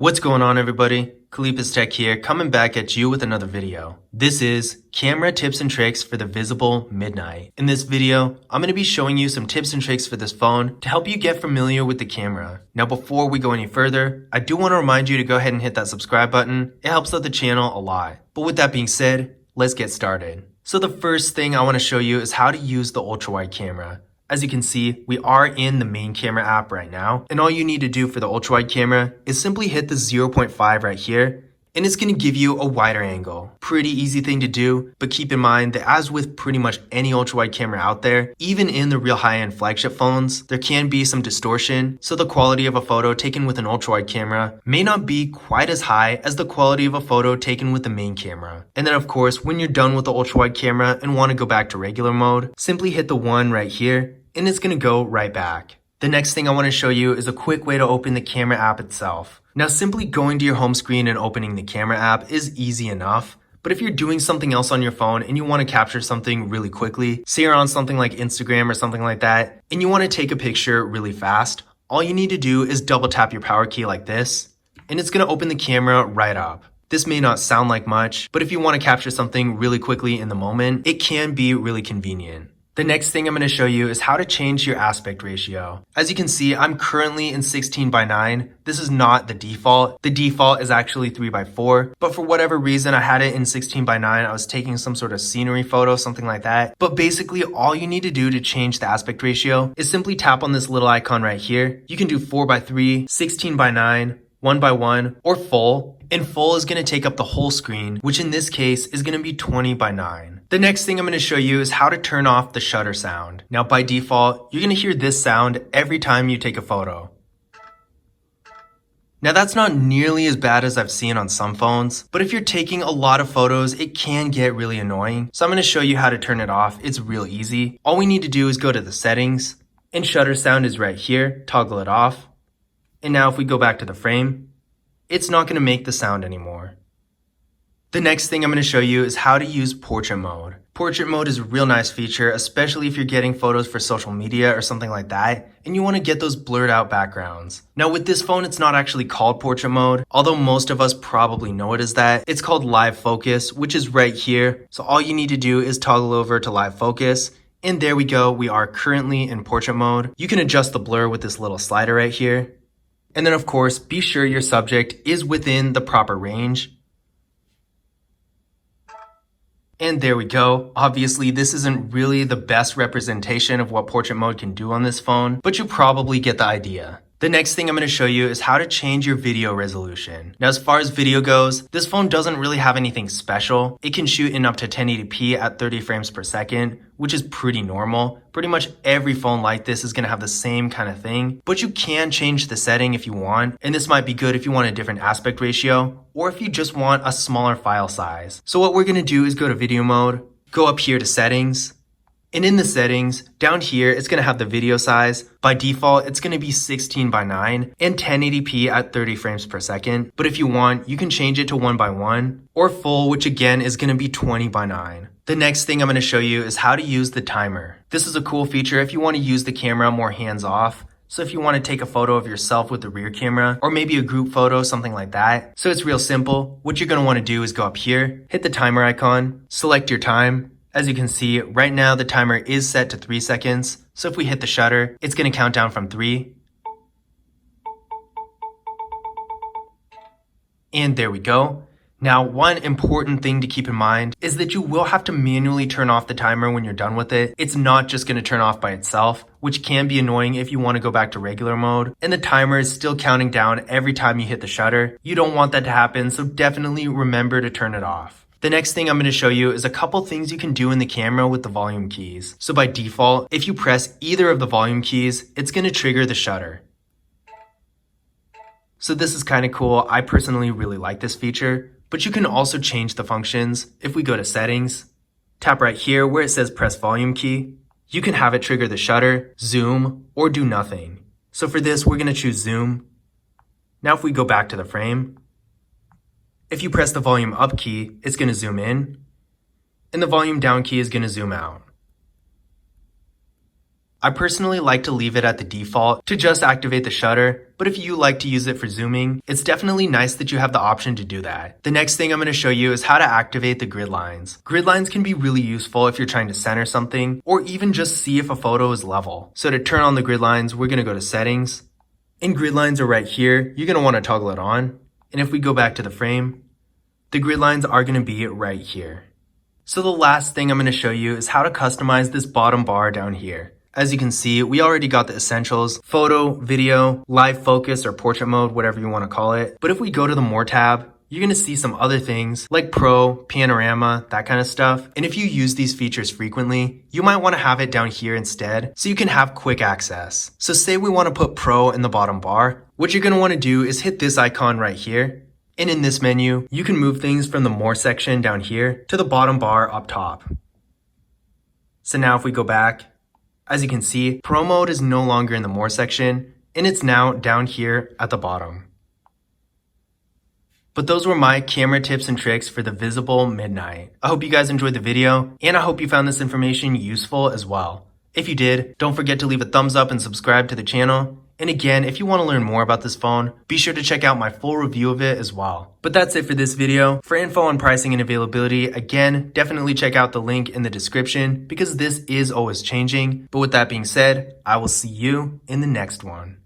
What's going on, everybody? Khalipa's Tech here, coming back at you with another video. This is camera tips and tricks for the visible midnight. In this video, I'm going to be showing you some tips and tricks for this phone to help you get familiar with the camera. Now, before we go any further, I do want to remind you to go ahead and hit that subscribe button. It helps out the channel a lot. But with that being said, let's get started. So the first thing I want to show you is how to use the ultrawide camera. As you can see, we are in the main camera app right now, and all you need to do for the ultrawide camera is simply hit the 0.5 right here, and it's going to give you a wider angle. Pretty easy thing to do, but keep in mind that as with pretty much any ultrawide camera out there, even in the real high-end flagship phones, there can be some distortion, so the quality of a photo taken with an ultrawide camera may not be quite as high as the quality of a photo taken with the main camera. And then of course, when you're done with the ultrawide camera and want to go back to regular mode, simply hit the 1 right here, and it's going to go right back. The next thing I want to show you is a quick way to open the camera app itself. Now, simply going to your home screen and opening the camera app is easy enough, but if you're doing something else on your phone and you want to capture something really quickly, say you're on something like Instagram or something like that, and you want to take a picture really fast, all you need to do is double tap your power key like this, and it's going to open the camera right up. This may not sound like much, but if you want to capture something really quickly in the moment, it can be really convenient. The next thing I'm going to show you is how to change your aspect ratio. As you can see, I'm currently in 16:9. This is not the default. The default is actually 3:4, but for whatever reason, I had it in 16:9. I was taking some sort of scenery photo, something like that. But basically, all you need to do to change the aspect ratio is simply tap on this little icon right here. You can do 4:3, 16:9, 1:1, or full. And full is going to take up the whole screen, which in this case is going to be 20:9. The next thing I'm going to show you is how to turn off the shutter sound. Now, by default, you're going to hear this sound every time you take a photo. Now, that's not nearly as bad as I've seen on some phones, but if you're taking a lot of photos, it can get really annoying. So I'm going to show you how to turn it off. It's real easy. All we need to do is go to the settings, and shutter sound is right here. Toggle it off. And now if we go back to the frame, it's not going to make the sound anymore. The next thing I'm going to show you is how to use portrait mode. Portrait mode is a real nice feature, especially if you're getting photos for social media or something like that, and you want to get those blurred out backgrounds. Now with this phone, it's not actually called portrait mode, although most of us probably know it as that. It's called live focus, which is right here. So all you need to do is toggle over to live focus. And there we go. We are currently in portrait mode. You can adjust the blur with this little slider right here. And then of course, be sure your subject is within the proper range. And there we go. Obviously, this isn't really the best representation of what portrait mode can do on this phone, but you probably get the idea. The next thing I'm going to show you is how to change your video resolution. Now, as far as video goes, this phone doesn't really have anything special. It can shoot in up to 1080p at 30 frames per second, which is pretty normal. Pretty much every phone like this is going to have the same kind of thing, but you can change the setting if you want. And this might be good if you want a different aspect ratio, or if you just want a smaller file size. So what we're going to do is go to video mode, go up here to settings, and in the settings, down here, it's going to have the video size. By default, it's going to be 16:9 and 1080p at 30 frames per second. But if you want, you can change it to 1:1 or full, which again is going to be 20:9. The next thing I'm going to show you is how to use the timer. This is a cool feature if you want to use the camera more hands-off. So if you want to take a photo of yourself with the rear camera, or maybe a group photo, something like that. So it's real simple. What you're going to want to do is go up here, hit the timer icon, select your time. As you can see, right now the timer is set to 3 seconds. So if we hit the shutter, it's going to count down from 3. And there we go. Now, one important thing to keep in mind is that you will have to manually turn off the timer when you're done with it. It's not just going to turn off by itself, which can be annoying if you want to go back to regular mode. And the timer is still counting down every time you hit the shutter. You don't want that to happen, so definitely remember to turn it off. The next thing I'm going to show you is a couple things you can do in the camera with the volume keys. So by default, if you press either of the volume keys, it's going to trigger the shutter. So this is kind of cool. I personally really like this feature, but you can also change the functions. If we go to settings, tap right here where it says press volume key, you can have it trigger the shutter, zoom, or do nothing. So for this, we're going to choose zoom. Now if we go back to the frame, if you press the volume up key, it's going to zoom in, and the volume down key is going to zoom out. I personally like to leave it at the default to just activate the shutter, but if you like to use it for zooming, it's definitely nice that you have the option to do that. The next thing I'm going to show you is how to activate the grid lines. Grid lines can be really useful if you're trying to center something, or even just see if a photo is level. So to turn on the grid lines, we're going to go to settings, and grid lines are right here. You're going to want to toggle it on, and if we go back to the frame, the grid lines are going to be right here. So the last thing I'm going to show you is how to customize this bottom bar down here. As you can see, we already got the essentials: photo, video, live focus, or portrait mode, whatever you want to call it. But if we go to the more tab, you're going to see some other things like pro, panorama, that kind of stuff. And if you use these features frequently, you might want to have it down here instead so you can have quick access. So say we want to put pro in the bottom bar. What you're going to want to do is hit this icon right here. And in this menu, you can move things from the more section down here to the bottom bar up top. So now if we go back, as you can see, Pro mode is no longer in the more section, and it's now down here at the bottom. But those were my camera tips and tricks for the visible midnight. I hope you guys enjoyed the video, and I hope you found this information useful as well. If you did, don't forget to leave a thumbs up and subscribe to the channel. And again, if you want to learn more about this phone, be sure to check out my full review of it as well. But that's it for this video. For info on pricing and availability, again, definitely check out the link in the description because this is always changing. But with that being said, I will see you in the next one.